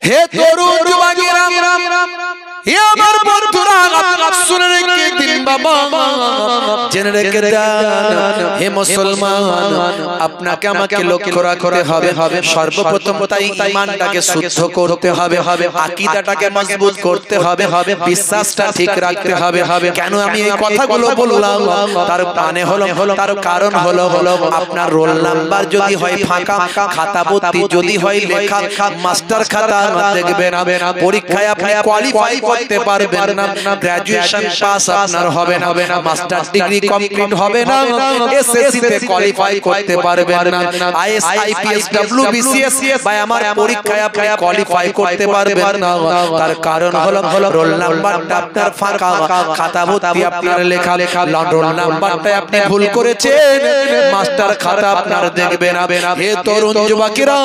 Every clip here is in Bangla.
হে তরুণ যুবকেরা, হে আমার বন্ধুরা, শুনে রেখে দিন বাবা, জেনে রেখে দেন হে মুসলমান, আপনাকে আমাকে লক্ষ্য রাখতে হবে। সর্বপ্রথম তাই ঈমানটাকে শুদ্ধ করতে হবে, আকীদাটাকে মজবুত করতে হবে, বিশ্বাসটা ঠিক রাখতে হবে। কেন আমি এই কথাগুলো বললাম? তার মানে হলো, তার কারণ হলো আপনার রোল নাম্বার যদি হয় ফাঁকা, খাতা ভর্তি যদি হয় লেখা, মাস্টার খাতা দেখবেন পরীক্ষায় আপনি কোয়ালিফাই করতে পারবেন না, গ্র্যাজুয়েশন পাস আপনার হবে না, মাস্টার ডিগ্রি কমপ্লিট হবে না, এসএসসি তে কোয়ালিফাই করতে পারবেন না, আইএস আইপিএস ডব্লিউবিসিএস বা আমার পরীক্ষায় আপনি কোয়ালিফাই করতে পারবেন না। তার কারণ হলো রোল নাম্বারটা আপনার ফাঁকা, খাতা ভর্তি আপনার লেখা, রোল নাম্বারটা আপনি ভুল করেছেন, মাস্টার খাতা আপনার দেখবেন না। হে তরুণ যুবকেরা,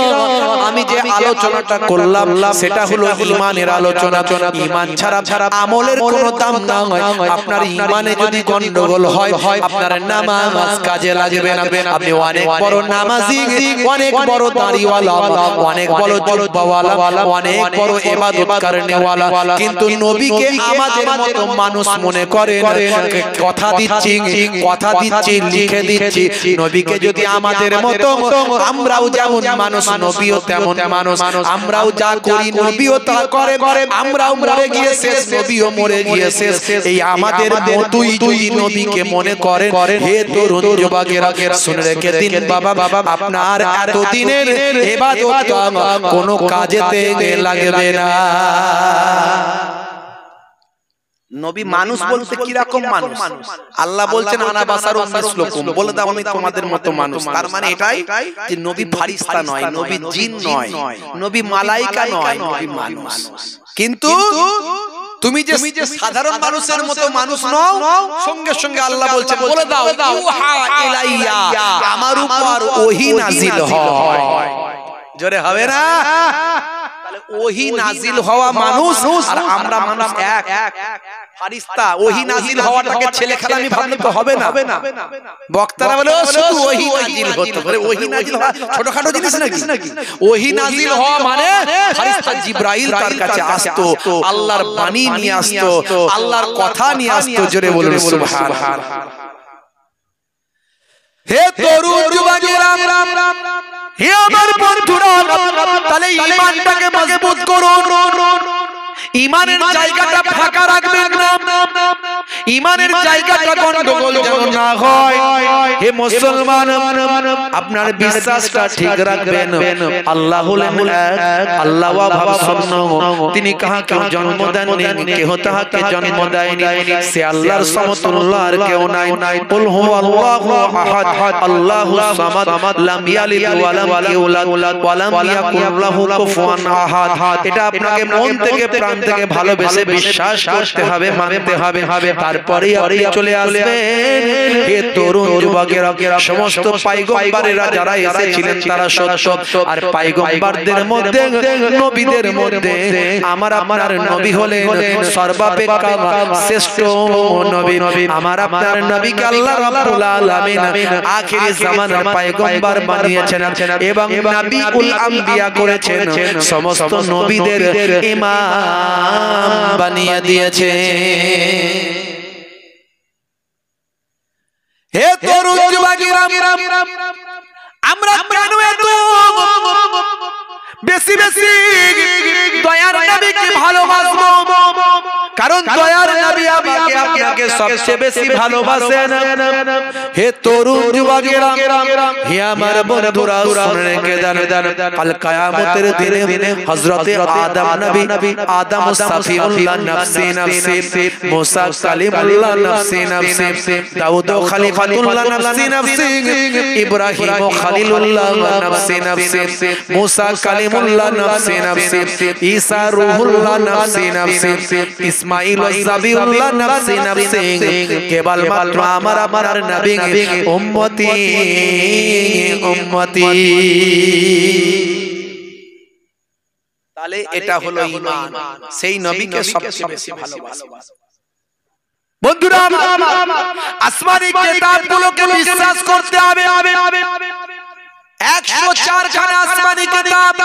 আমি যে আলোচনাটা করলাম সেটা হলো ঈমানের আলোচনা। ঈমান ছাড়া আমলের কোনো দাম নাই। আপনার ঈমানে যদি গন্ডগোল হয়, আপনার নামাজ কাজে লাগবে না। আপনি অনেক বড় নামাজি, অনেক বড় দাড়িওয়ালা, অনেক বড় জুব্বাওয়ালা, অনেক বড় ইবাদত করনেওয়ালা, কিন্তু নবীকে আমাদের মতো মানুষ মনে করে। কথা দিচ্ছি, লিখে দিচ্ছি, নবীকে যদি আমাদের মতো আমরাও যেমন মানুষ, নবীও তেমন মানুষ, আমরাও যা করি নবীও তা করে, আমরাও মরে গিয়ে শেষ, নবীও মরে গিয়ে শেষ। এই আমাদের মতোই যদি নবীকে মনে করে, হে তরুণ যুবকেরা শুনে রেখে দিন বাবা, আপনার এতদিনের ইবাদত কোনো কাজেতে লাগবে না। নবী মানুষ বলতে কি রকম মানুষ? আল্লাহ বলছেন আনা বাসারুম মিসলুকুম, বলে দাও আমি তোমাদের মতো মানুষ। তার মানে এটাই যে নবী ফারিস্তা নয়, নবী জিন নয়, নবী মালাইকা নয়, নবী মানুষ। কিন্তু তুমি যে সাধারণ মানুষের মতো মানুষ নও, সঙ্গে সঙ্গে আল্লাহ বলছেন বলে দাও ইউহা ইলাইয়া, আমার উপর ওহী নাজিল হয়। জোরে হবে না? তাহলে ওহী নাজিল হওয়া মানুষ আর আমরা মানুষ এক। ফারিস্তা ওহী নাজিল হওয়াটাকে ছেলে খেলামি ভাবলে তো হবে না। বক্তারা বলে শুধু ওহী নাজিল হতো, বলে ওহী নাজিল হওয়া ছোটখাটো জিনিস নাকি? ওহী নাজিল হওয়া মানে ফারিস্তা জিবরাইল তার কাছে আসতো, আল্লাহর বাণী নিয়ে আসতো, আল্লাহর কথা নিয়ে আসতো। জোরে বলুন সুবহানাল্লাহ। হে তরুণ যুবকেরা, হে আমার বন্ধুরা, তাহলে ঈমানটাকে মজবুত করুন। ঈমানের জায়গাটা ফাঁকা রাখবেন না, ঈমানের জায়গাটা গন্ডগোল যেন না হয়। হে মুসলমান, আপনার বিশ্বাসটা ঠিক রাখবেন। আল্লাহ হলেন এক, আল্লাহ ওয়াহাব সুবহান, তিনি কাহাকে জন্ম দেননি, কেহ তাহাকে জন্ম দেয়নি, সে আল্লাহর সমতুল্য আর কেউ নাই। কুল হুয়াল্লাহু আহাদ, আল্লাহুস সামাদ, লাম ইয়ালিদ ওয়া লাম ইউলাদ ওয়া লাম ইয়াকুল লাহু কুফুয়ান আহাদ। এটা আপনাকে মন থেকে প্রাণ থেকে ভালোবেসে বিশ্বাস করতে হবে, মানতে হবে। তারপরে আপনি চলে আসবেন। হে তরুণ যুবকেরা, সমস্ত পয়গম্বরেরা যারা এসেছিলেন তারা সত্য, আর পয়গম্বরদের মধ্যে, নবীদের মধ্যে আমার আপনার নবী হলেন সর্বাপেক্ষা শ্রেষ্ঠ নবী। আমার আপনার নবীকে আল্লাহ রাব্বুল আলামিন আখিরি জামানার পয়গম্বর বানিয়েছেন এবং নবিউল আম্বিয়া করেছেন, সমস্ত নবীদের ইমাম বানিয়ে দিয়েছে। হে তরুণ যুবকেরা, আমরা কেন এত বেশি বেশি দয়ার নবীকে ভালোবাসবো? কারণ দয়ার নবী আমাকে আপনাকে সবচেয়ে বেশি ভালোবাসেন। হে তরুণ যুবকেরা, হে আমার বন্ধুরা, শুনে রেখে দেন, কাল কিয়ামতের দিনে হযরতে আদম নবী, আদম সাফিউল্লাহ নফসি নফসি, মুসা কালিমুল্লাহ নফসি নফসি, দাউদ খলিফাতুল্লাহ নফসি নফসি, ইব্রাহিম খলিলুল্লাহ নফসি নফসি, মুসা কালিমুল্লাহ নফসি নফসি, ঈসা রূহুল্লাহ নফসি নফসি, ইসমাঈল যাবিউল্লাহ নফসি নফসি। কেবলমাত্র আমার নবী উম্মতি উম্মতি। তাহলে এটা হলো ঈমান, সেই নবীকে সবচেয়ে বেশি ভালোবাসা। বন্ধুরা, আসমানি কিতাবগুলোকে বিশ্বাস করতে হবে। 104 খানা আসমানি কিতাব,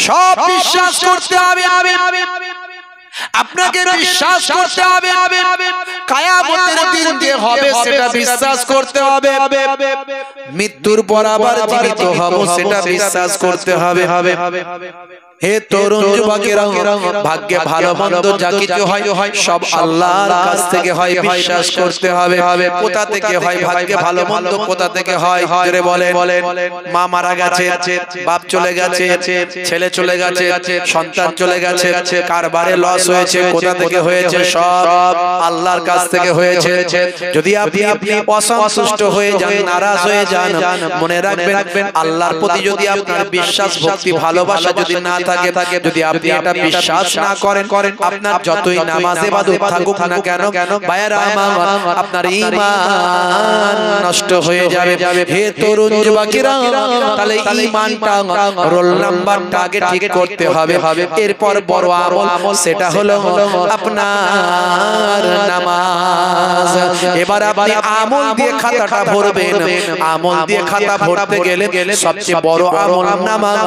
সব বিশ্বাস করতে হবে। আপনাকে বিশ্বাস করতে হবে কিয়ামতের দিন যে হবে সেটা বিশ্বাস করতে হবে। মৃত্যুর পর আবার জীবিত হব সেটা বিশ্বাস করতে হবে। হে তরুণ যুবকেরা, ভাগ্যে ভালো মন্দ যা কিছু হয় সব আল্লাহর কাছ থেকে হয়, বিশ্বাস করতে হবে। কোথা থেকে হয় ভাগ্যে ভালো মন্দ, কোথা থেকে হয়? জোরে বলেন। মা মারা গেছে, বাপ চলে গেছে, ছেলে চলে গেছে, সন্তান চলে গেছে, কারবারে লস হয়েছে, কোথা থেকে হয়েছে? সব আল্লাহর কাছ থেকে হয়েছে। যদি আপনি অসন্তুষ্ট হয়ে যান, নারাজ হয়ে যান, মনে রাখবেন আল্লাহর প্রতি যদি আপনার বিশ্বাস, ভক্তি, ভালোবাসা যদি না থাকে, যদি আপনি এটা বিশ্বাস না করেন, আপনার যতই নামাজ ইবাদত থাকুক না কেন ভাইরা আমার, আপনার ঈমান নষ্ট হয়ে যাবে। হে তরুণ যুবকেরা, তাহলে ঈমানটা, রোল নাম্বারটা আগে ঠিক করতে হবে। এরপর বড় আমল, সেটা হলো আপনার নামাজ। এবার আপনি আমল দিয়ে খাতাটা ভরবেন। আমল দিয়ে খাতা ভরতে গেলে সবচেয়ে বড় আমল নামাজ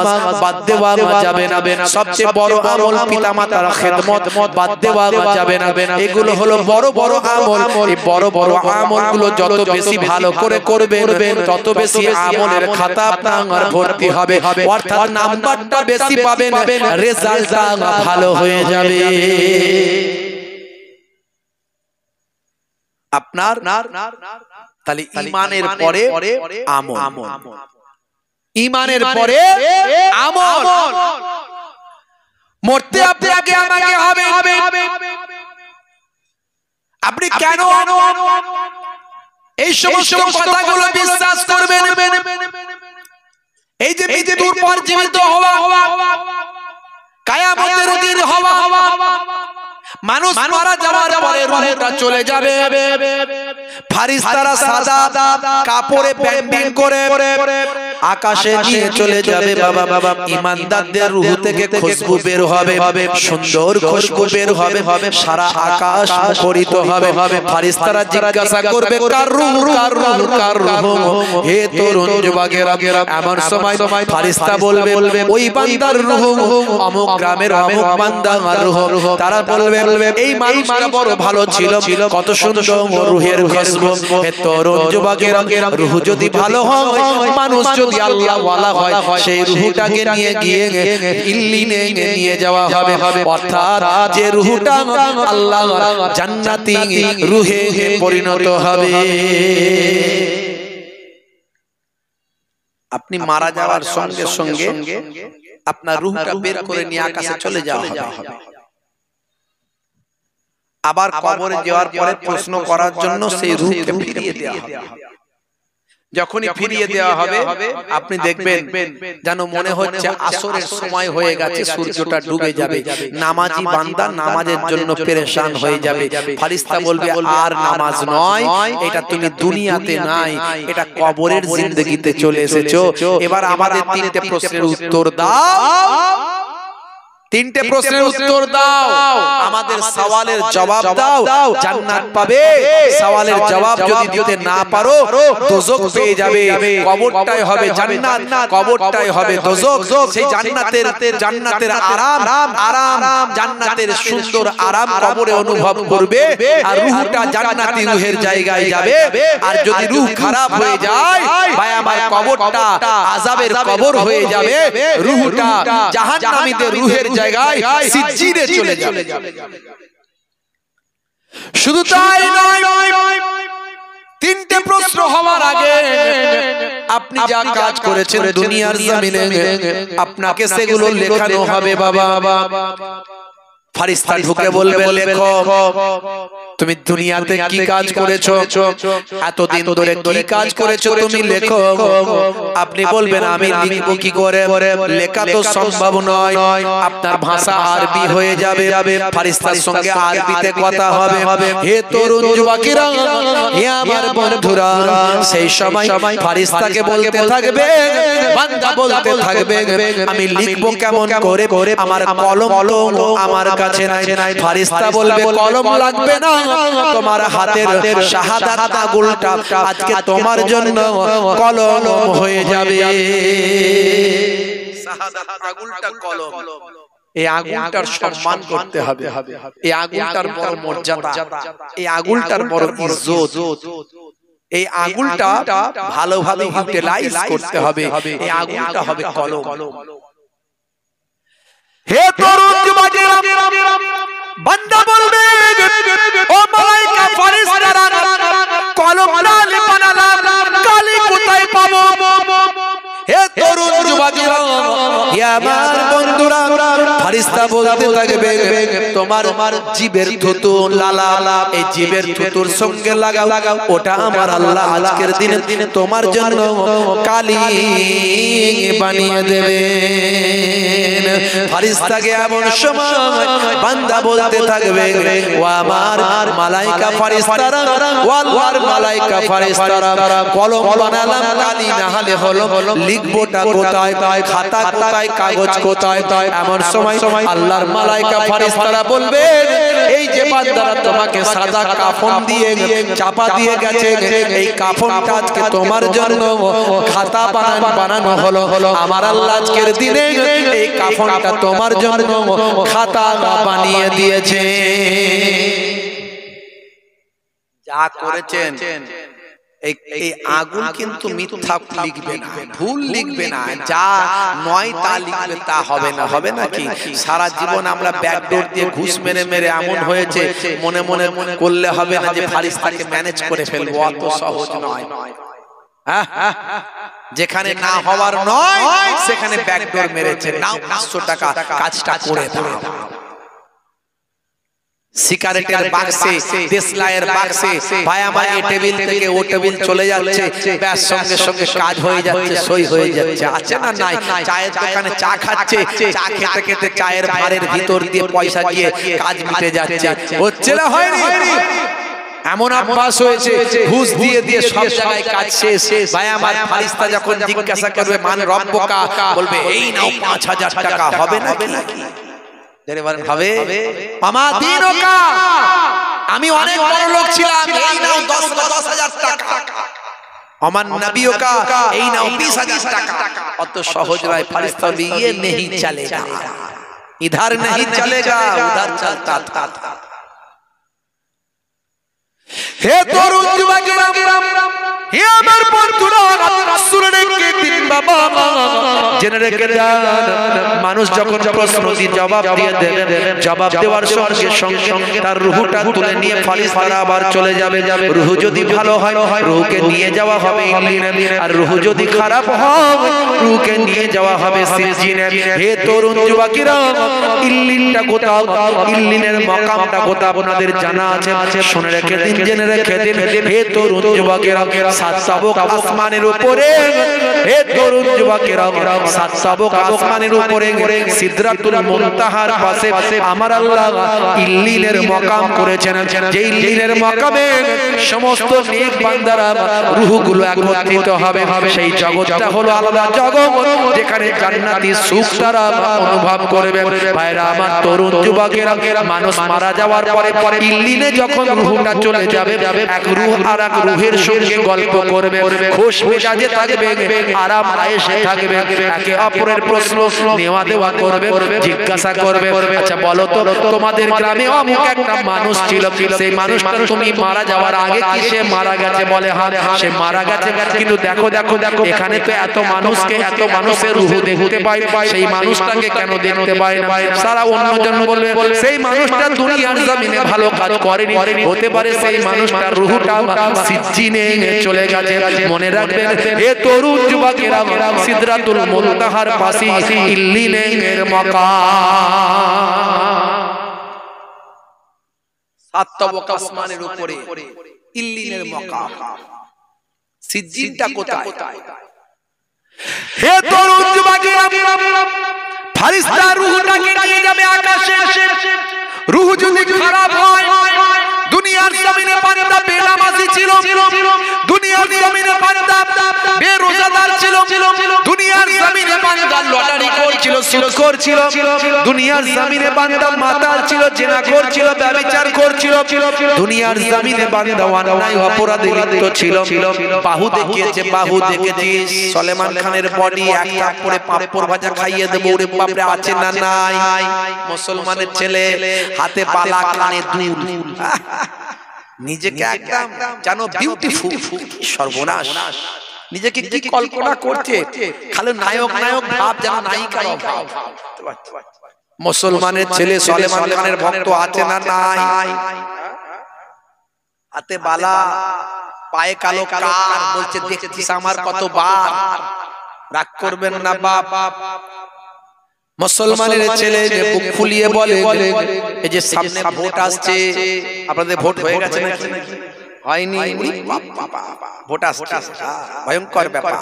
বাদ দেওয়া যাবে না। সবচেয়ে বড় আমল পিতামাতার খেদমত বাদ দেওয়া যাবে না। এগুলো হলো বড় বড় আমল। এই বড় বড় আমলগুলো যত বেশি ভালো করে করবেন, তত বেশি আমলের খাতা আপনার ভর্তি হবে, অর্থাৎ নাম্বারটা বেশি পাবেন, রেজাল্টটা ভালো হয়ে যাবে। আপনার তাহলে ঈমানের পরে আমল, ঈমানের পরে আমল। মরতে আপনাকে আমাকে হবে। আপনি কেন এই সমস্ত কথাগুলো বিশ্বাস করবেন? এই যে মৃত্যুর পর জীবিত হওয়া, কিয়ামতের দিন হওয়া, মানুষ মারা যাওয়ার পরে রূহটা চলে যাবে। ফেরেশতারা সাদা কাপড়ে প্যান্টিং করে আকাশে নিয়ে চলে যাবে। বাবা, ঈমানদারদের রূহ থেকে খুশবু বের হবে, সুন্দর খুশবু বের হবে, সারা আকাশ মুখরিত হবে। ফেরেশতারা জিজ্ঞাসা করবে, কার রূহ, কার রূহ, কার রূহ? হে তরুণ যুবকেরা, এমন সময় ফেরেশতা বলবে, ওই বান্দার রূহ, অমুক গ্রামের অমুক বান্দার রূহ। তারা বলবে, এই মানুষটা বড় ভালো ছিল, কত সুন্দর রূহের খুশবু। হে তরুণ যুবকেরা, রূহ যদি ভালো হয়, মানুষ যদি আল্লাহ ওয়ালা হয়, সেই রূহটাকে নিয়ে গিয়ে ইল্লিনে নিয়ে যাওয়া হবে, অর্থাৎ যে রূহটা আল্লাহ জান্নাতি রূহে পরিণত হবে। আপনি মারা যাওয়ার সঙ্গে সঙ্গে আপনার রূহটা বের করে নিয়ে আকাশে চলে যাওয়া হবে। আবার কবরে যাওয়ার পরে প্রশ্ন করার জন্য সেই রূহকে ফিরিয়ে দেওয়া হবে। যখনই ফিরিয়ে দেওয়া হবে, আপনি দেখবেন যেন মনে হচ্ছে আসরের সময় হয়ে গেছে, সূর্যটা ডুবে যাবে। নামাজি বান্দা নামাজের জন্য পেরেশান হয়ে যাবে। ফেরেশতা বলবে, আর নামাজ নয়, এটা তুমি দুনিয়াতে নাই, এটা কবরের জিন্দেগিতে চলে এসেছো। এবার আমাদের তিনটে প্রশ্নের উত্তর দাও। তিনটে প্রশ্নের উত্তর দাও, আমাদের সওয়ালের জবাব দাও, জান্নাত পাবে। সওয়ালের জবাব যদি দিতে না পারো, দোজখ পেয়ে যাবে। কবরটাই হবে জান্নাত, কবরটাই হবে দোজখ। সেই জান্নাতের আরাম, জান্নাতের সুন্দর আরাম কবরে অনুভব করবে, আর রূহটা জান্নাতি রূহের জায়গায় যাবে। আর যদি রূহ খারাপ হয়ে যায়, ভাই আমার, কবরটা আযাবের কবর হয়ে যাবে, রূহটা জাহান্নামীদের রূহের জায়গায় সিজ্জিনে চলে যাবে। শুধু তাই নয়, তিনটে প্রশ্ন হওয়ার আগে আপনি যা কাজ করেছেন দুনিয়ার জমিনে, আপনাকে সেগুলো লেখানো হবে। বাবা, ফেরেশতা ঢুকে বলবে, লেখো তুমি দুনিয়াতে কি কাজ করেছো, এতদিন ধরে কি কাজ করেছো তুমি লেখো। আপনি বলবেন, আমি লিখবো কি করে? লেখা তো সম্ভব নয়, আপনার ভাষা আরবি হয়ে যাবে, ফেরেশতার সঙ্গে আরবিতে কথা হবে। হে তরুণ যুবকেরা, হে আমার বন্ধুরা, সেই সময় ফেরেশতাকে বলতে থাকবে, বান্দা বলতে থাকবে, আমি লিখবো কেমন করে? আমার কলম আমার কাছে নাই। ফেরেশতা বলবে, কলম লাগবে না, তোমার হাতের শাহাদাত আঙ্গুলটা আজকে তোমার জন্য কলম হয়ে যাবে। শাহাদাত আগুনটা কলম, এই আগুনটার সম্মান করতে হবে, এই আগুনটার বড় মর্যাদা, এই আগুনটার বড় ইজ্জত, এই আগুনটা ভালোভাবে ইউটিলাইজ করতে হবে, এই আগুনটা হবে কলম। হে তরুণ যুবকেরা, বান্দা বলবে ও মালায়েকা ফেরেশতারা, কলমটা বানালাম, কালি কোথায় পাবো? হে তরুণ যুবকেরা, হে আমার বন্ধুরা, ফেরেশতা বলতে থাকবে তোমার জিবের থুতু লালা, এই জিবের থুতুর সঙ্গে লাগাও, ওটা আমার আল্লাহ আজকের দিনে তোমার জন্য কালি বানিয়ে দেবে। ফেরেশতাকে এমন সময় বান্দা বলতে থাকবে ও আমার মালায়েকা ফেরেশতারা, ও আল্লাহর মালায়েকা ফেরেশতারা, কলম বানালাম, কালি না হলে হলো, লিখবোটা কোথায়, খাতা কোথায়, কাগজ কোথায়? এমন সময় আল্লাহর মালায়েকা ফেরেশতারা বলবে এই যে বান্দারা তোমাকে সাদা কাফন দিয়ে চাপা দিয়ে গেছে, এই কাফনটা আজকে তোমার জন্য খাতা বানানো হলো, আমার আল্লাহ আজকের দিনে এই কাফনটা তোমার জন্য খাতা বানিয়ে দিয়েছে। যা করেছেন এই আগুন কিন্তু মিথ্যা লিখবে না, ভুল লিখবে না, যা নয় তা লিখবে, তা হবে না। হবে নাকি? সারা জীবন আমরা ব্যাকডোর দিয়ে ঘুষ মেরে মেরে এমন হয়েছে, মনে মনে করলে হবে না যে ফেরেশতাকে ম্যানেজ করে ফেলবো, অত সহজ নয়। যেখানে না হওয়ার নয় সেখানে ব্যাকডোর মেরেছে, নাও 500 টাকা, কাজটা করে দাও। সিগারেটের বাক্সে, দেশলাইয়ের বাক্সে, ভাই আমার এই টেবিল থেকে ও টেবিল চলে যাচ্ছে, ব্যাস সঙ্গে সঙ্গে কাজ হয়ে যাচ্ছে, সই হয়ে যাচ্ছে। আছে না নাই? চায়ের দোকানে চা খাচ্ছে, চা খেতে খেতে চায়ের ভারের ভিতর দিয়ে পয়সা দিয়ে কাজ মিটে যাচ্ছে, হচ্ছে না হয়নি? এমন অভ্যাস হয়েছে, ঘুষ দিয়ে দিয়ে সব জায়গায় কাজ শেষ। ভাই আমার ফেরেশতা যখন জিজ্ঞাসা করবে মান রব্বুকা, বলবে এই নাও 5000 টাকা। হবে নাকি? হবে? মামা দিনুকা, আমি অনেক বড় লোক ছিলাম, এই নাও 10,000 টাকা। আমার নবীকা, এই নাও 20,000 টাকা। অত সহজ নয়। ফেরেশতা বলে ये नहीं चलेगा, इधर नहीं चलेगा, उधर चलता था। হে তরুণ যুবকেরা, হে আমার বন্ধুরা, শুনে রেখে দিন বাবা, জেনে রেখে দেন, মানুষ যখন প্রশ্ন দিয়ে জবাব দিয়ে দেবে, জবাব দেওয়ার সঙ্গে সঙ্গে তার রূহটা তুলে নিয়ে ফেরেশতারা আবার চলে যাবে। রূহ যদি ভালো হয় রূহকে নিয়ে যাওয়া হবে ইল্লিনে, আর রূহ যদি খারাপ হয় রূহকে নিয়ে যাওয়া হবে সিজিনে। হে তরুণ যুবকেরা, ইল্লিনটা কোথাও, ইল্লিনের মাকামটা কোথাও আপনাদের জানা আছে? শুনে রেখে দিন, জেনে রেখে দিন। হে তরুণ যুবকেরা, 7 তাবক আসমানের উপরে, হে তরুণ যুবকেরা, 7 তাবক আসমানের উপরে সিদরাতুল মুনতাহার পাশে আমার আল্লাহ ইল্লিনের মাকাম করেছেন। যে ইল্লিনের মাকামে সমস্ত নেক বান্দারা রূহগুলো একত্রিত হবে। সেই জগৎটা হলো আলাদা জগৎ, যেখানে জান্নাতি সুখ তারা অনুভব করবে। ভাইরা আমার, তরুণ যুবকেরা, মানুষ মারা যাওয়ার পরে ইল্লিনে যখন রূহটা চলে যাবে, এক রূহ আর এক রূহের সঙ্গে গল্প করবে, খুশ মেজাজে থাকবে, আরাম আয়েশে থাকবে, একে অপরের প্রশ্ন নেওয়া দেওয়া করবে, জিজ্ঞাসা করবে, আচ্ছা বলো তো তোমাদের গ্রামে অমুক একটা মানুষ ছিল, সেই মানুষটা তুমি মারা যাওয়ার আগে কি সে মারা গেছে? বলে হ্যাঁ সে মারা গেছে, কিন্তু দেখো দেখো দেখো এখানে তো এত মানুষকে, এত মানুষের রূহ দেখতে পাই, সেই মানুষটাকে কেন দেখতে পাই না? সারা অন্যজন বলবে সেই মানুষটা দুনিয়ার জমিনে ভালো কাজ করেনি, হতে পারে সেই মানুষটার রূহটা সিজ্জিনে চলে গেছে। মনে রাখবেন হে তরুণ যুবকেরা, সিদরাতুল মুনতাহার পাশে ইল্লিনের মাকাম, 7 তাবক আসমানের উপরে ইল্লিনের মাকাম। সিজ্জিনটা কোথায়? হে তরুণ যুবকেরা, ফেরেশতা রূহটাকে নিয়ে যাবে আকাশে। রূহ যদি খারাপ হয়, দুনিয়ার জমিনে বান্দা বেনামাজি ছিল, দুনিয়ার জমিনে বান্দা বেরোজাদার ছিল, দুনিয়ার দুনিয়ার জমিনে বান্দা লটারি করছিল, সুদ করছিল, দুনিয়ার জমিনে বান্দা মাতাল ছিল, জিনা করছিল, ব্যভিচার করছিল, দুনিয়ার জমিনে বান্দা অন্যায় অপরাধে লিপ্ত ছিল। বাহু দেখিয়েছে, বাহু দেখেছিস সলেমান খানের বডি, একটা পরে পাঁপড় ভাজা খাইয়ে দেবো, ওরে বাপরে আছে না নাই। মুসলমানের ছেলে হাতে পালা, কানে দুল, নিজেকে একদম জানো বিউটিফুল, সর্বনাশ। নিজেকে কি কল্পনা করছে, খালি নায়ক নায়ক ভাব, যেন নায়িকা ভাব। মুসলমানের ছেলে সলেমান খানের ভক্ত আছে না নাই? হাতে বালা, পায়ে কালো কার, বলছে দেখছিস আমার কতবার। রাগ করবেন না বাপ। মুসলমানের ছেলে বুক ফুলিয়ে বলে, এই যে সামনে ভোট আসছে, আপনাদের ভোট হয়ে গেছে নাকি? হয়নি? ভোট আসছে, ভয়ঙ্কর ব্যাপার।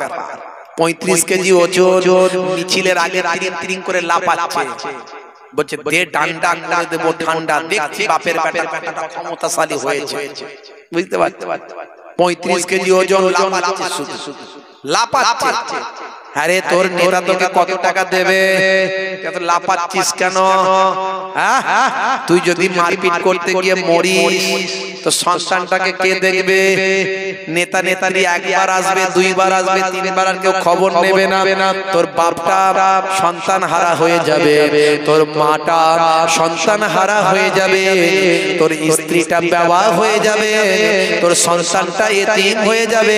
35 কেজি ওজন, মিছিলের আগে তিরিং করে লাফাচ্ছে, বলছে দে ডান্ডা করে দেব ঠান্ডা, দেখছি বাপের বেটা ক্ষমতাশালী হয়েছে। বুঝতে পারছো? 35 কেজি ওজন, লাফাচ্ছে, শুধু লাফাচ্ছে। আরে তোর নেতা তোকে কত টাকা দেবে, এত লাফাচ্ছিস কেন? তুই যদি মারপিট করতে গিয়ে মরিস তো সন্তানটাকে কে দেখবে? নেতা নেতারি একবার আসবে, দুইবার আসবে, তিনবার আর কেউ খবর নেবে না। তোর বাপটা সন্তান হারা হয়ে যাবে, তোর মাটা সন্তান হারা হয়ে যাবে, তোর স্ত্রীটা বেওয়া হয়ে যাবে, তোর সন্তানটা এতিম হয়ে যাবে।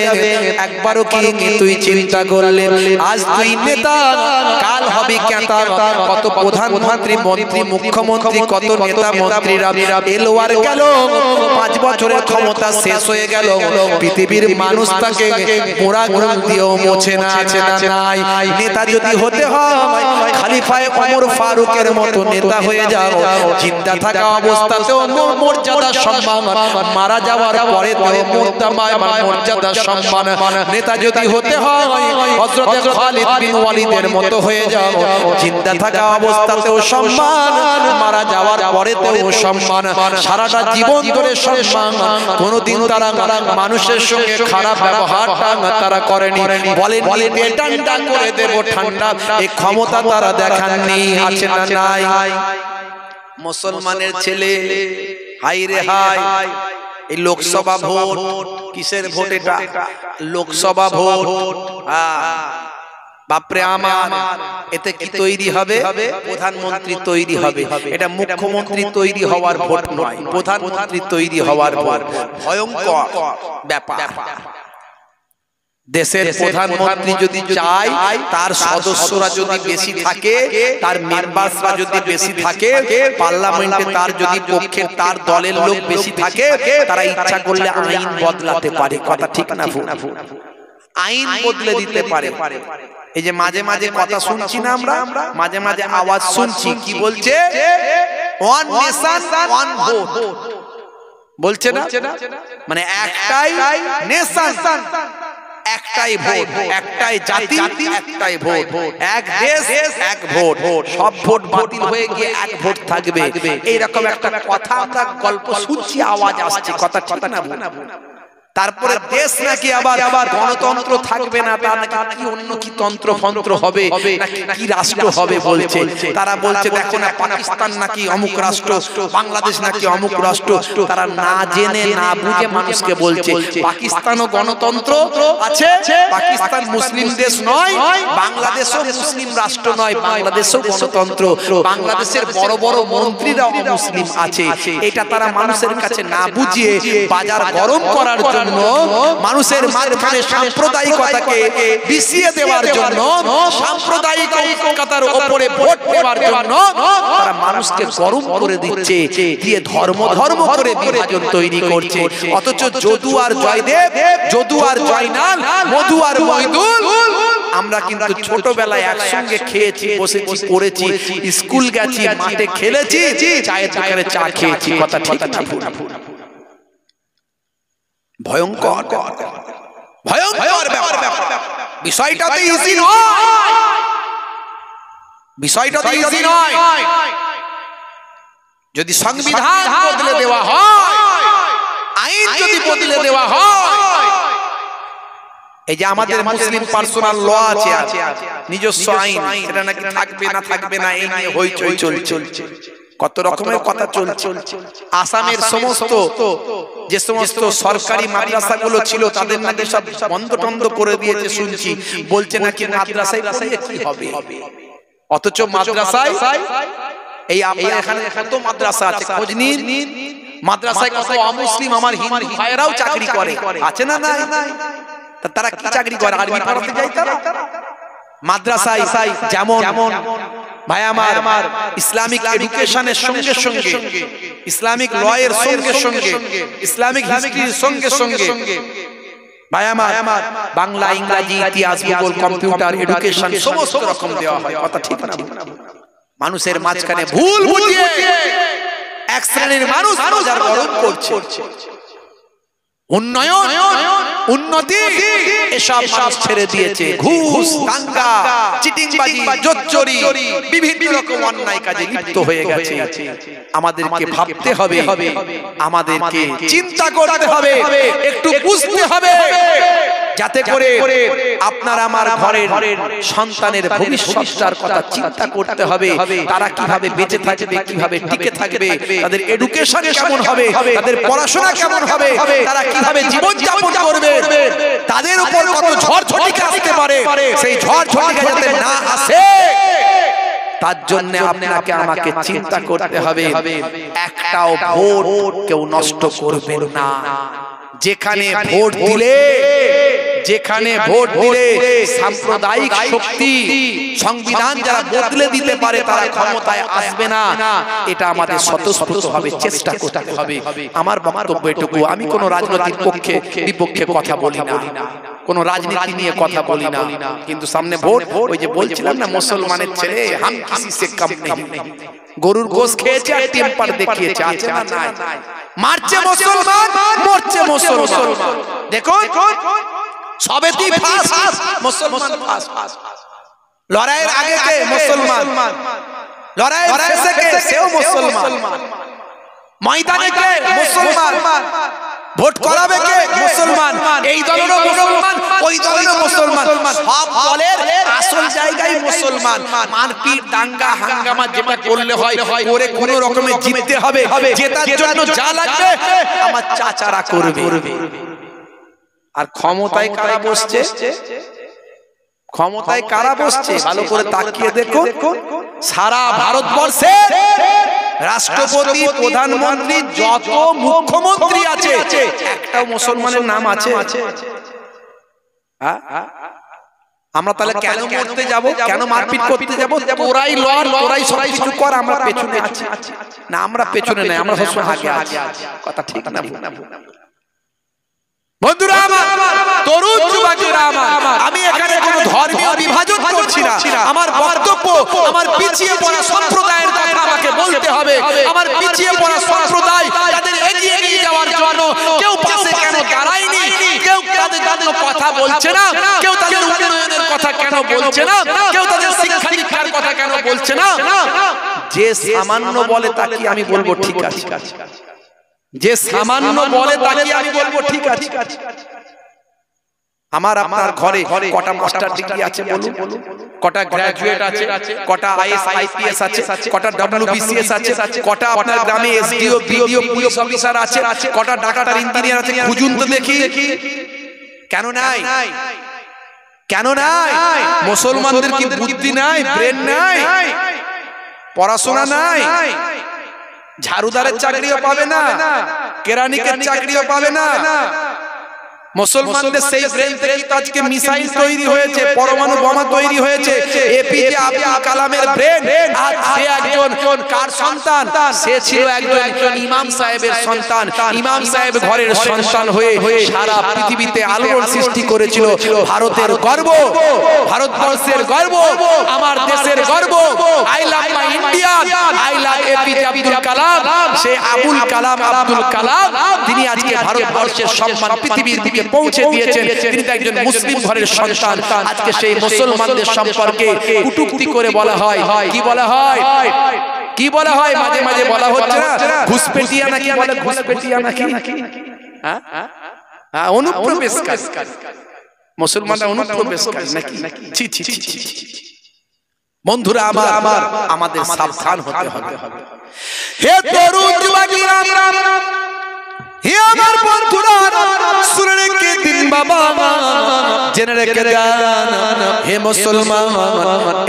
একবারও কি তুই চিন্তা করলে? আজ তুই নেতা, কাল হবে কেতা। কত প্রধানমন্ত্রী, মন্ত্রী, মুখ্যমন্ত্রী, কত নেতা মন্ত্রীরা এলো আর গেল, 5 বছরের ক্ষমতা শেষ হয়ে গেল। পৃথিবীর মানুষ তাকে মোড়া গুণ দিয়েও মোছে না, আছে না নাই? নেতা যদি হতে হয় খলিফায়ে ওমর ফারুকের মতো নেতা হয়ে যাও। জিন্দা থাকা অবস্থাতেও মর্যাদা সম্মান, মারা যাওয়ার পরে মর্যাদা সম্মান। নেতা যদি হতে হয় হযরত খালিদ বিন ওয়ালিদের মতো হয়ে যাও। জিন্দা থাকা অবস্থাতেও সম্মান, মারা যাওয়ার পরেতেও সম্মান, সারাটা জীবন ধরে সম্মান। কোনদিন তারা মানুষের সঙ্গে খারাপ ব্যবহারটা তারা করেনি, বলেন ডান্ডা করে দেব ঠান্ডা, এই ক্ষমতা তারা দেখাননি, আছে না নাই? মুসলমানের ছেলে, হাই রে হাই, এই লোকসভা ভোট, কিসের ভোট এটা? লোকসভা ভোট। বাপরে আমার, এতে কি তৈরি হবে? প্রধানমন্ত্রী তৈরি হবে। এটা মুখ্যমন্ত্রী তৈরি হওয়ার ভোট নয়, প্রধানমন্ত্রী তৈরি হওয়ার ভোট। ভয়ঙ্কর ব্যাপার। দেশের প্রধানমন্ত্রী যদি চায়, তার সদস্যরা যদি বেশি থাকে, তার মেম্বারসরা যদি বেশি থাকে, পার্লামেন্টে তার যদি পক্ষের তার দলের লোক বেশি থাকে, তারা ইচ্ছা করলে আইন বদলাতে পারে। কথা ঠিক না ভুল? আইন বদলে দিতে পারে। এই যে মাঝে মাঝে কথা শুনছি না আমরা, মাঝে মাঝে আওয়াজ শুনছি, কি বলছে? ওয়ান নেশন ওয়ান ভোট বলছে না? মানে একটাই নেশন, একটাই ভোট, একটাই জাতি, একটাই ভোট, এক দেশ এক ভোট। সব ভোট বাতিল হয়ে গিয়ে এক ভোট থাকবে, এইরকম একটা কথা আমরা গল্প শুনছি, আওয়াজ আসছে। কথা ঠিক না ভুল? তারপরে দেশ নাকি আবার গণতন্ত্র থাকবে না, তার নাকি কি অন্য কি তন্ত্র ফন্ত্র হবে, নাকি কি রাষ্ট্র হবে বলছে। তারা বলছে দেখো না, পাকিস্তান নাকি অমুক রাষ্ট্র, বাংলাদেশ নাকি অমুক রাষ্ট্র। তারা না জেনে না বুঝে মানুষকে বলছে পাকিস্তানও গণতন্ত্র আছে, পাকিস্তান মুসলিম দেশ নয়, বাংলাদেশও মুসলিম রাষ্ট্র নয়, বাংলাদেশও গণতন্ত্র, বাংলাদেশের বড় বড় মন্ত্রীরাও মুসলিম আছে। এটা তারা মানুষের কাছে না বুঝিয়ে বাজার গরম করার জন্য, মানুষের মাঝখানে সাম্প্রদায়িকতাকে বিছিয়ে দেওয়ার জন্য, সাম্প্রদায়িকতার উপরে ভোট দেওয়ার জন্য তারা মানুষকে গরম করে দিচ্ছে, দিয়ে ধর্ম ধর্ম করে বিভাজন তৈরি করছে। অথচ যদু আর জয়দেব, যদু আর জয়নাল, মধু আর মইদুল, আমরা কিন্তু ছোটবেলায় একসঙ্গে খেয়েছি, বসেছি, পড়েছি, স্কুল গেছি, মাঠে খেলেছি, চায়ের দোকানে চা খেয়েছি। কথা ঠিক না ভুল? ভয়ঙ্কর ভয়ঙ্কর ব্যাপার। বিষয়টা তো ইজি নয়, বিষয়টা তো ইজি নয়। যদি সংবিধান বদলে দেওয়া হয়, আইন যদি বদলে দেওয়া হয়, এই যে আমাদের মুসলিম পার্সোনাল ল আছে, নিজস্ব আইন, সেটা নাকি থাকবে না থাকবে না, এই নিয়ে হইচই চলছে, কত রকমের কথা চলছে। আসামের সমস্ত যে সমস্ত সরকারি মাদ্রাসাগুলো ছিল তাদের নাকি সব বন্ধ টন্ধ করে দিয়েছে শুনছি, বলছে নাকি মাদ্রাসায় পড়িয়ে কি হবে। অথচ মাদ্রাসায় এই আপনার এখানে কত মাদ্রাসা আছে খোঁজ নিন, মাদ্রাসায় কত অমুসলিম আমার হিন্দু ভাইরাও চাকরি করে, আছে না নাই? তারা কি চাকরি করে? আরবি পড়াতে যায় তারা। মাদ্রাসায় যেমন ভাই আমার ইসলামিক এডুকেশনের সঙ্গে সঙ্গে, ইসলামিক ল এর সঙ্গে সঙ্গে, ইসলামিক হিস্ট্রির সঙ্গে সঙ্গে ভাই আমার বাংলা, ইংরেজি, ইতিহাস, ভূগোল, কম্পিউটার এডুকেশন সমস্ত রকম দেওয়া হয়। কথা ঠিক না? মানুষের মাঝখানে ভুল বুঝিয়ে এক শ্রেণীর মানুষ বাজার গরম করছে। উন্নয়ন, উন্নতি এসব মানুষ ছেড়ে দিয়েছে। ঘুষ, দাঙ্গা, চিটিংবাজি, জোচ্চুরি, বিভিন্ন রকম অন্যায় কাজে লিপ্ত হয়ে গেছে। আমাদেরকে ভাবতে হবে, আমাদেরকে চিন্তা করতে হবে, একটু বুঝতে হবে, যাতে করে আপনার আমার ঘরের সন্তানের ভবিষ্যৎটার কথা চিন্তা করতে হবে। তারা কিভাবে বেঁচে থাকবে, কিভাবে টিকে থাকবে, তাদের এডুকেশন কেমন হবে, তাদের পড়াশোনা কেমন হবে, তারা কিভাবে জীবন যাপন করবে, তাদের উপর কত ঝড় ঝটিকা আসতে পারে, সেই ঝড় ঝটিকা যাতে না আসে তার জন্য আপনাকে আমাকে চিন্তা করতে হবে। একটাও ভোট কেউ নষ্ট করবেন না। যেখানে ভোট দিলে সাম্প্রদায়িক শক্তি, সংবিধান যারা বদলে দিতে পারে তারা ক্ষমতায় আসবে না, এটা আমাদের স্বতঃস্ফূর্তভাবে চেষ্টা করতে হবে। আমার বক্তব্য এটুকু। আমি কোনো রাজনৈতিক পক্ষে বিপক্ষে কথা বলি না, কোন রাজনীতি নিয়ে কথা বলি না, কিন্তু সামনে ভোট। ওই যে বলছিলাম না, মুসলমানের ছেলে হাম কিসি সে কম নেই, গরুর গোশ খেয়েছে আর টেম্পার দেখিয়েছে, আছে না নাই? মারছে মুসলমান, মরছে মুসলমান। দেখো সবেতেই ফাঁস, মুসলমান ফাঁস। লড়াইয়ের আগে কে? মুসলমান। লড়াইয়ের শেষে কে? সেও মুসলমান। ময়দানে কে? মুসলমান। ভোট করাবে কে? মুসলমান। এই দলেরও মুসলমান, ওই দলেরও মুসলমান, সব দলের আসল জায়গায় মুসলমান। মারপিট, দাঙ্গা, হাঙ্গামা যেটা করলে হয় করে কোনো রকমে জিততে হবে। জেতার জন্য যা লাগবে আমার চাচারা করবে। আর ক্ষমতায় কারা বসছে? ক্ষমতায় কারা বসছে ভালো করে তাকিয়ে দেখো। সারা ভারতবর্ষে রাষ্ট্রপতি, প্রধানমন্ত্রী, যত মুখ্যমন্ত্রী আছে একটাও মুসলমানের নাম আছে? আমরা তাহলে কেন মরতে যাব, কেন মারপিট করতে যাব? তোরাই লড়, তোরাই সবাই কিছু কর, আমরা পেছনে আছি না? আমরা পেছনে নাই, আমরা সবসময় আগে আছি। কথা ঠিক না? বন্ধুরা আমার, তরুণ যুবকেরা আমার, আমি এখানে কোনো ধর্মীয় বিভাজন করছি না। আমার বক্তব্য আমার পিছিয়ে পড়া সম্প্রদায়ের কথা আমাকে বলতে হবে। আমার পিছিয়ে পড়া সম্প্রদায় তাদের এগিয়ে নিয়ে যাওয়ার জন্য কেউ পাশে কেন দাঁড়ায়নি, কেউ তাদের জন্য কথা বলছে না, কেউ তাদের উন্নয়নের কথা কেন বলছে না, কেউ তাদের শিক্ষা দীক্ষার কথা কেন বলছে না? যে সামান্য বলে তাকে আমি বলবো ঠিক আছে, যে সামান্য বলে তাকে আমি বলবো ঠিক আছে। আমার আপনার ঘরে কটা মাস্টার ডিগ্রি আছে বলুন? কটা গ্র্যাজুয়েট আছে? কটা আইএস আইপিএস আছে? কটা ডব্লিউবিসিএস আছে? কটা আপনার গ্রামে এসডিও বিডিও পুলিশ অফিসার আছে? কটা ডাক্তার ইঞ্জিনিয়ার আছে? খুঁজুন তো দেখি। কেন নাই? কেন নাই? মুসলমানদের কি বুদ্ধি নাই, ব্রেন নাই, পড়াশোনা নাই? ঝাড়ুদারের চাকরিও পাবে না, কেরানিকের চাকরিও পাবে না। মুসলমানদের সেই ব্রেন থেকে তো আজকে মিসাইল তৈরি হয়েছে, পরমাণু বোমা তৈরি হয়েছে। এপিজে আব্দুল কালামের ব্রেন। আজ সে একজন কার সন্তান? সে ছিল একজন ইমাম সাহেবের সন্তান। ইমাম সাহেব ঘরের সন্তান হয়ে সারা পৃথিবীতে আলোড়ন সৃষ্টি করেছিল। ভারতের গর্ব, ভারতবর্ষের গর্ব, আমার দেশের গর্ব। I love my India, I love APJ Abdul Kalam. সে আবুল কালাম, আব্দুল কালাম, তিনি আজকে ভারতবর্ষের সম্মান পৃথিবীর দিকে পৌঁছে দিয়েছেন। তিনি একজন মুসলিম ঘরের সন্তান। আজকে সেই মুসলমানদের সম্পর্কে কটূক্তি করে বলা হয়। কি বলা হয়? কি বলা হয়? মাঝে মাঝে বলা হচ্ছে না ঘুষপেটিয়া নাকি বলে, ঘুষপেটিয়া নাকি, হ্যাঁ, অনুপ্রবেশকারী। মুসলমানরা অনুপ্রবেশকারী নাকি? ছি ছি ছি ছি। বন্ধুরা আমার আমাদের সাবধান হতে হবে। হে তরুণ যুবকেরা, হে আমার বন্ধুরা, শুনে রেখে দিন বাবা, জেনে রেখে দেন হে মুসলমান,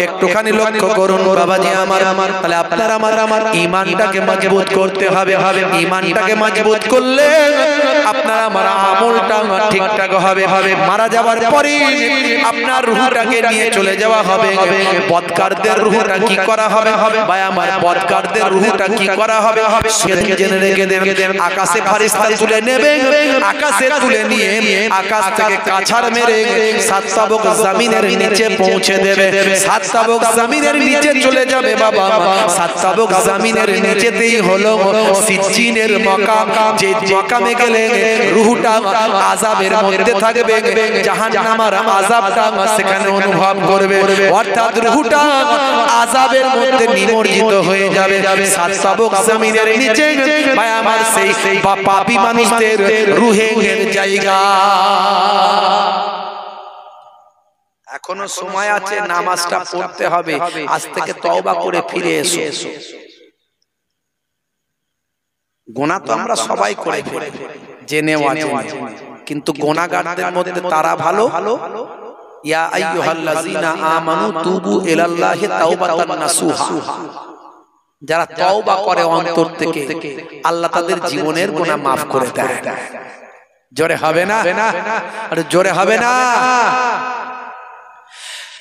একটুখানি লক্ষ্য করুন বাবাজি আমার। তাহলে আপনার আমার ঈমানটাকে মজবুত করতে হবে। ঈমানটাকে মজবুত করলে আপনার আমার আমলটা ঠিকঠাক হবে। মারা যাওয়ার পরে আপনার রূহটাকে নিয়ে চলে যাওয়া হবে। বদকারদের রূহটা কি করা হবে? ভাই আমার বদকারদের রূহটা কি করা হবে? সেদিকে জেনে রেখে দেন। আকাশে ফেরেশতা তুলে নেবে, আকাশে তুলে নিয়ে আকাশ থেকে কাছাড় মেরে সাত তাবক জমিনের নিচে পৌঁছে দেবে। সাত তাবক জমিনের নিচে চলে যাবে বাবা। সাত তাবক জমিনের নিচেতেই হলো সিজ্জিনের মাকাম। যে মাকামে গেলে রূহটা আযাবের মধ্যে থাকবে, জাহান্নামের আযাবটা সেখানে অনুভব করবে, অর্থাৎ রূহটা আযাবের মধ্যে নিমজ্জিত হয়ে যাবে। সাত তাবক জমিনের নিচে ভাই আমার সেই পাপী মানুষদের রূহের জায়গা। এখনো সময় আছে, নামাজটা পড়তে হবে। আজ থেকে তওবা করে ফিরে এসো। গুনাহ তো আমরা সবাই করে ফেলি, জেনে অজেনে, কিন্তু গুনাহগারদের মধ্যে তারা ভালো। ইয়া আইয়ুহাল্লাযীনা আমানু তুবু ইলাল্লাহি তাওবাতান নাসুহা, যারা তওবা করে অন্তর থেকে, আল্লাহ তাদের জীবনের গুনাহ maaf করে দেয়। জোরে হবে না? আরে জোরে হবে না?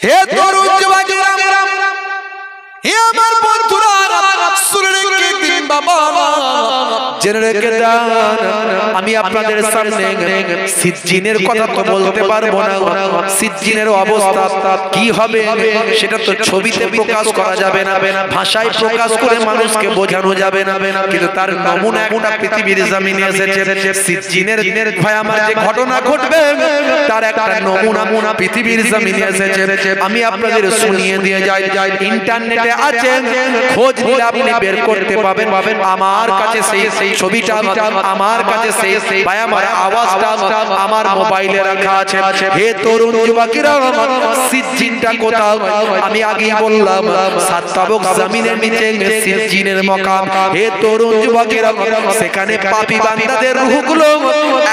হে তরুণ যুবকেরা, হে আমার বন্ধুরা, শুনে রেখে দিন বাবা, জেনে রেখে দেন। আমি আপনাদের সামনে সিজ্জিনের কথা তো বলতে পারবো না। সিজ্জিনের অবস্থা কি হবে সেটা তো ছবিতে প্রকাশ করা যাবে না, ভাষায় প্রকাশ করে মানুষকে বোঝানো যাবে না, কিন্তু তার নমুনা একটা পৃথিবীর জমিনে এসেছে। সিজ্জিনের ভাই আমার যে ঘটনা ঘটবে তার একটা নমুনা পৃথিবীর জমিনে এসেছে। আমি আপনাদের শুনিয়ে দিয়ে যাই, ইন্টারনেটে আছে, খোঁজ নিলে আপনি বের করতে পাবেন। আমার কাছে সেই ছবিটা, আমার কাছে সেই ভাই আমার আওয়াজটা আমার মোবাইলে রাখা আছে। হে তরুণ যুবকেরা, সিজ্জিনটা কোথাও? আমি আগেই বললাম, সাত তাবক জমিনের নিচে সিজ্জিনের মাকাম। হে তরুণ যুবকেরা, সেখানে পাপী বান্দাদের রূহগুলো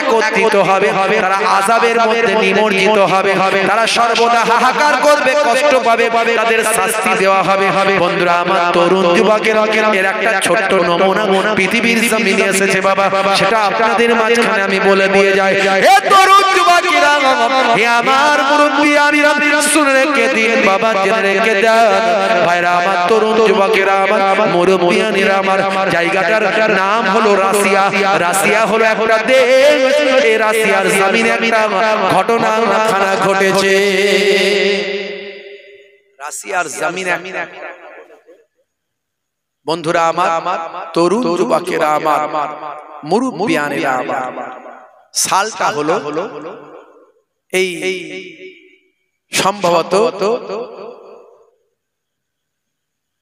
একত্রিত হবে, তারা আযাবের মধ্যে নিমজ্জিত হবে, তারা সর্বদা হাহাকার করবে, কষ্ট পাবে, তাদের শাস্তি দেওয়া হবে। বন্ধুরা আমার, তরুণ যুবকেরা, এর একটা ছোট্ট নমুনা পৃথিবীর জমিনে এসেছে বাবা, সেটা আপনাদের মাঝখানে আমি বলে দিয়ে যাই। হে তরুণ যুবকেরা, হে আমার মুরব্বিয়ানিরা, শুনে রেখে দিন বাবা, জেনে রেখে দেন ভাইরা আমার, তরুণ যুবকেরা আমার, মুরব্বিয়ানিরা আমার, জায়গাটার নাম হলো রাশিয়া। রাশিয়া হলো একটা দেশ। এই রাশিয়ার জমিনে একটা ঘটনা ঘটেছে। রাশিয়ার জমিনে বন্ধুরা আমার, তরুণ যুবকেরা আমার, মুরব্বিয়ানেরা আমার, সালটা হলো এই সম্ভবত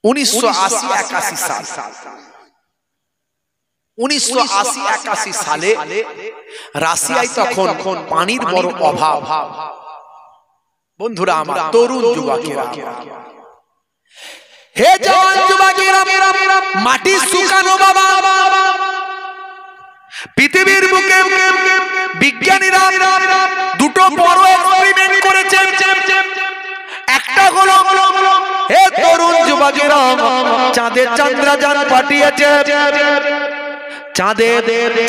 1980-81 সাল। 1980-81 সালে রাশিয়ায় তখন পানির বড় অভাব। বন্ধুরা আমার, তরুণ যুবকেরা, হে জওয়ান যুবকেরা, মাটি শুকানো বাবা, পৃথিবীর বুকে বিজ্ঞানীরা দুটো বড় এক্সপেরিমেন্ট করেছে। একটা হলো, হে তরুণ যুবকেরা, চাঁদে চন্দ্রযান পাঠিয়েছে।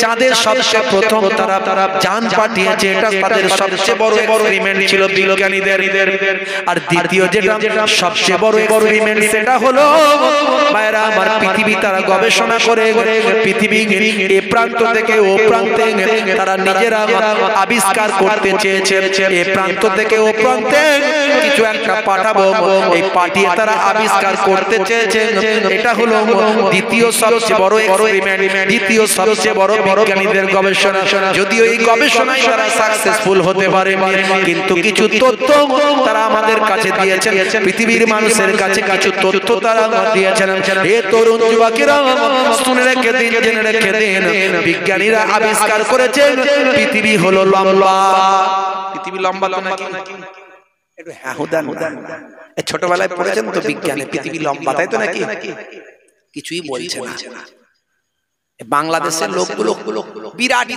চাঁদের সবচেয়ে প্রথম তারা যান পাঠিয়েছে, এটা তাদের সবচেয়ে বড় এক্সপেরিমেন্ট ছিল বিজ্ঞানীদের। আর দ্বিতীয় যেটা সবচেয়ে বড় এক্সপেরিমেন্ট, সেটা হলো ভাইরা আমার, পৃথিবী তারা গবেষণা করে পৃথিবী এ প্রান্ত থেকে ও প্রান্তে তারা নিজেরা আবিষ্কার করতে চেয়েছে। এ প্রান্ত থেকে ও প্রান্তে কিছু একটা পাঠাবো, এই পাঠিয়ে তারা আবিষ্কার করতে চেয়েছে। এটা হলো দ্বিতীয় সবচেয়ে বড় এক্সপেরিমেন্ট, দ্বিতীয় সবচেয়ে বড় বিজ্ঞানীদের গবেষণা। যদিও এই গবেষণায় তারা সাকসেসফুল হতে পারে, কিন্তু কিছু তথ্য তারা আমাদের কাছে দিয়েছেন, পৃথিবীর মানুষের কাছে কিছু তথ্য তারা দিয়েছেন। হে তরুণ যুবকেরা, শুনে রেখে দিন, জেনে রেখে দিন, বিজ্ঞানীরা আবিষ্কার করেছেন পৃথিবী হলো লম্বা। পৃথিবী লম্বা তো নাকি? একটু হ্যাঁ হুদান ছোটবেলায় পড়েছেন তো বিজ্ঞানে, পৃথিবী লম্বা তাই তো নাকি? কিছুই বলছে না। বাংলাদেশের লোকগুলো বিরাট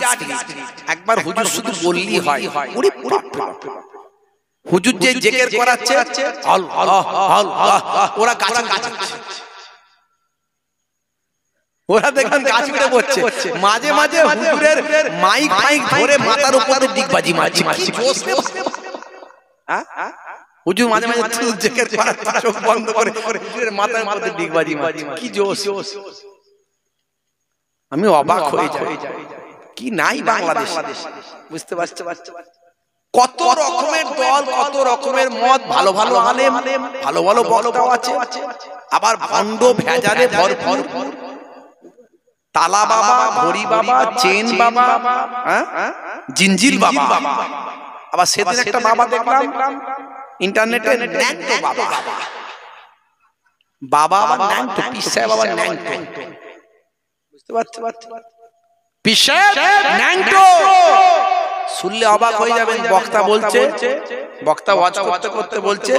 একবার হুজুর শুধু বললি হয়, হুজুর যে জিকির করাচ্ছে আল্লাহ আল্লাহ, ওরা গাছ কাটাচ্ছে, ওরা দেখেন গাছ কেটে পড়ছে, মাঝে মাঝে হুজুরের মাইক ধরে মাথার উপরে ডিগবাজি মারছে। কি জোশ রে! হুজুর মাঝে মাঝে জিকির করাচ্ছে, চোখ বন্ধ করে হুজুরের মাথার উপরে ডিগবাজি মারছে। কি জোশ! আমি অবাক হয়ে যাই, কি নাই বাংলাদেশ, বুঝতে পারছো? কত রকমের দল, কত রকমের মত, ভালো ভালো আলেম, ভালো ভালো বক্তাও আছে, আবার ভণ্ড ভেজালে ভরপুর। তালা বাবা, ঘড়ি বাবা, চেন বাবা, জিঞ্জিল বাবা। আবার সেদিন একটা বাবা দেখলাম ইন্টারনেটে, ন্যাংটো বাবা, বাবা আবার ন্যাংটো, পীর সাহেব আবার ন্যাংটো, বুঝতে পারছো? পীর সাহেব ন্যাংটো শুনলে অবাক হয়ে যাবেন। বক্তা বলছে, বক্তা ওয়াজ করতে করতে বলছে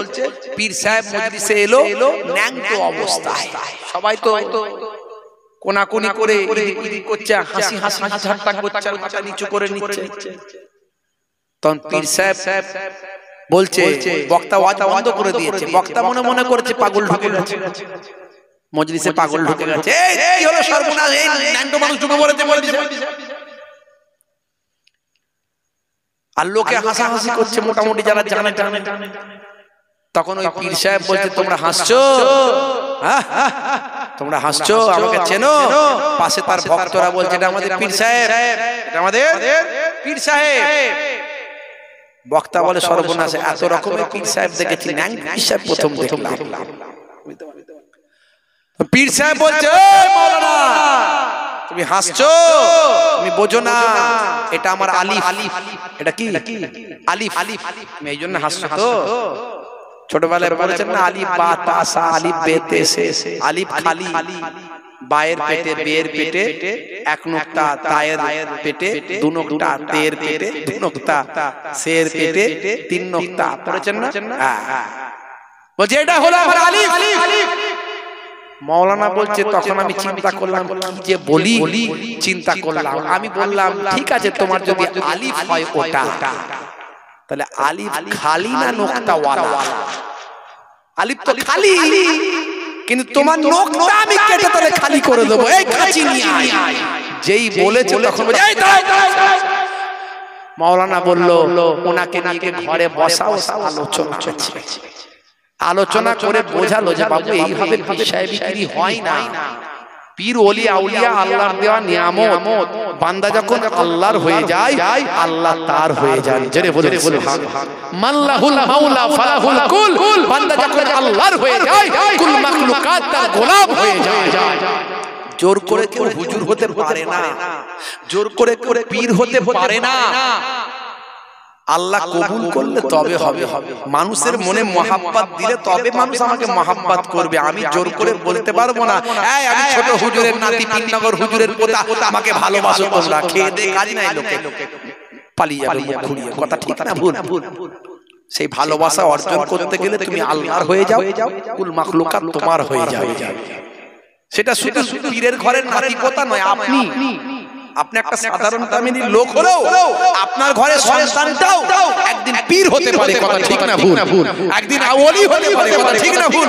পীর সাহেব মজলিসে এলো ন্যাংটো অবস্থায়। সবাই তো কোনাকুনি করে এদিক করছে, হাসি হাসি ঠাট্টা করছে, মাথা নিচু করে নিচ্ছে। তখন পীর সাহেব বলছে, বক্তা ওয়াজ বন্ধ করে দিয়েছে। বক্তা মনে মনে করেছে পাগল ঢুকে গেছে মজলিসে, পাগল ঢুকে গেছে। এই হলো সর্বনাশ, এই ন্যাংটো মানুষ ঢুকে পড়েছে মজলিসে। আর লোকে হাসাহাসি করছে, মোটামুটি যারা জানে। তখন ওই পীর সাহেব বলছে, তোমরা হাসছো, তোমরা হাসছো, আমাকে চেনো? পাশে তার ভক্তরা বলছে, এটা আমাদের পীর সাহেব, এটা আমাদের পীর সাহেব। বক্তা বলে, সর্বনাশ, এত রকমের পীর সাহেব দেখেছি, ন্যাংটো পীর সাহেব প্রথম দেখলাম। পীর সাহেব বলছে, মাওলানা তুমি হাসছো, তুমি বোঝো না, এটা আমার আলিফ। এটা কি আলিফ? আমি এই জন্য হাসছো তো। ছোটবেলায় বলেছেন না, আলিফ বা তা সা, আলিফ বে তে সে। আলিফ খালি, বায়ের পেটে, বের পেটে এক নুক্তা, তায়ের পেটে দু নুক্তা, তের পেটে দু নুক্তা, সের পেটে তিন নুক্তা, পড়েছেন না? বলছে এটা হলো আমার আলিফ। মাওলানা বলছে, তখন আমি চিন্তা করলাম কি যে বলি, চিন্তা করলাম। আমি বললাম, ঠিক আছে, তোমার যদি আলিফ হয় ওটা, তাহলে আলিফ খালি না নোক্তা ওয়ালা? আলিফ তো খালি, কিন্তু তোমার নোক্তা আমি কেটে তাহলে খালি করে দেবো। এই কাঁচি নিয়ে আয়। যেই বলেছে তখন মাওলানা বলল, ওনাকে নিয়ে ঘরে বসাও, আলোচনা আছে। আলোচনা করে বোঝালো যে বাবু, এইভাবে পীর সাহেবগিরি হয় না। পীর ওলি আউলিয়া আল্লাহর দেওয়া নিয়ামত, বান্দা যখন আল্লাহর হয়ে যায়, আল্লাহ তার হয়ে যায়। জেনে বলে সুবহানাল্লাহ। মাল্লাহুল মাওলা ফালাহুল কুল, বান্দা যখন আল্লাহর হয়ে যায়, কুল মাখলুকাত তার গোলাম হয়ে যায়। জোর করে কেউ হুজুর হতে পারে না, জোর করে কেউ পীর হতে পারে না। আল্লাহ কবুল করলে তবে হবে, মানুষের মনে মহাব্বত দিলে তবে মানুষ আমাকে মহাব্বত করবে। আমি জোর করে বলতে পারবো না, এই আমি ছোট হুজুরের নাতি, তিননগর হুজুরের পোতা, আমাকে ভালোবাসো তোমরা। খেয়ে দে কাজ নাই, লোকে পালিয়ে যাবে ঘুরিয়ে। কথা ঠিক না ভুল? সেই ভালোবাসা অর্জন করতে গেলে তুমি আল্লাহর হয়ে যাও, কুল মাখলুকাত তোমার হয়ে যাবে। সেটা শুধু পীরের ঘরের নাতি পোতা নয়, আপনি একটা সাধারণ দামিনী লোক হলেও আপনার ঘরে সন্তানটাও একদিন পীর হতে পারে। কথা ঠিক না ভুল? একদিন ওলি হতে পারে। কথা ঠিক না ভুল?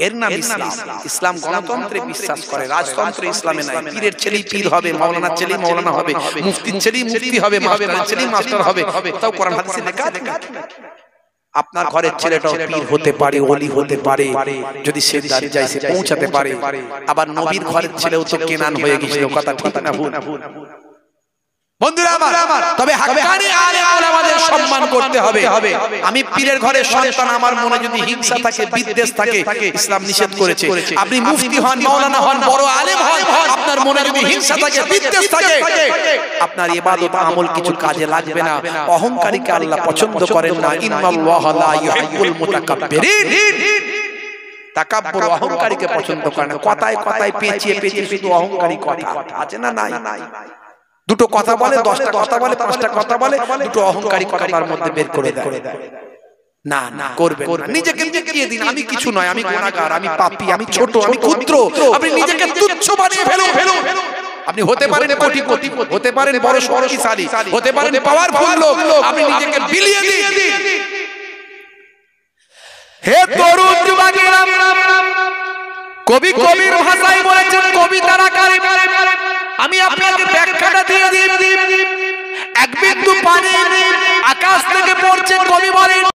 এর নাম ইসলাম। ইসলাম গণতন্ত্রে বিশ্বাস করে, রাজতন্ত্র ইসলামে নাই। পীরের ছেলেই পীর হবে, মাওলানার ছেলেই মাওলানা হবে, মুফতির ছেলেই মুফতি হবে, মাস্টারের ছেলেই মাস্টার হবে। তাও কোরআন হাদিসে লেখা আছে। আপনার ঘরের ছেলেটাও পীর হতে পারে, ওলি হতে পারে, যদি সে দরজায় সে পৌঁছাতে পারে। আবার নবীর ঘরের ছেলেও তো কেনান হয়ে গিয়েছিল। কথা ঠিক না ভুল? বন্ধুরা আমার, তবে হাক্কানি আলেম ওলামাদের সম্মান করতে হবে। আমি পীরের ঘরের সন্তান, আমার মনে যদি হিংসা থাকে, বিদ্বেষ থাকে, ইসলাম নিষেধ করেছে। আপনি মুফতি হন, মাওলানা হন, বড় আলেম হন, আপনার মনে যদি হিংসা থাকে, বিদ্বেষ থাকে, আপনার ইবাদত আমল কিছু কাজে লাগবে না। অহংকারীকে আল্লাহ পছন্দ করেন না। ইন্নাল্লাহা লা ইউহিব্বুল মুতাকাব্বিরিন। তাকাব্বুর অহংকারীকে পছন্দ করে না। কথায় কথায় পেঁচিয়ে পেঁচিয়ে শুধু অহংকারী কথা আছে না? নাই। দুটো কথা বলে, 10টা কথা বলে, 5টা কথা বলে, দুটো অহংকারী কথা তার মধ্যে বের করে দেয়। না না, করবেন না। নিজেকে দেখিয়ে দিন আমি কিছু নয়, আমি গুনাহগার, আমি পাপী, আমি ছোট, আমি ক্ষুদ্র। আপনি নিজেকে তুচ্ছ বানিয়ে ফেলুন। আপনি হতে পারেন কোটিপতি, হতে পারেন বড় শক্তিশালী, হতে পারেন পাওয়ারফুল লোক, আপনি নিজেকে বিলিয়ে দিন। হে তরুণ যুবকেরা, কবি কবির ভাষায় বলেছেন কবিতার আকারে, আমি আপনাকে ব্যাখ্যাটা দিয়ে দিই। এক বিন্দু পানি আকাশ থেকে পড়ছে, কবি বলেন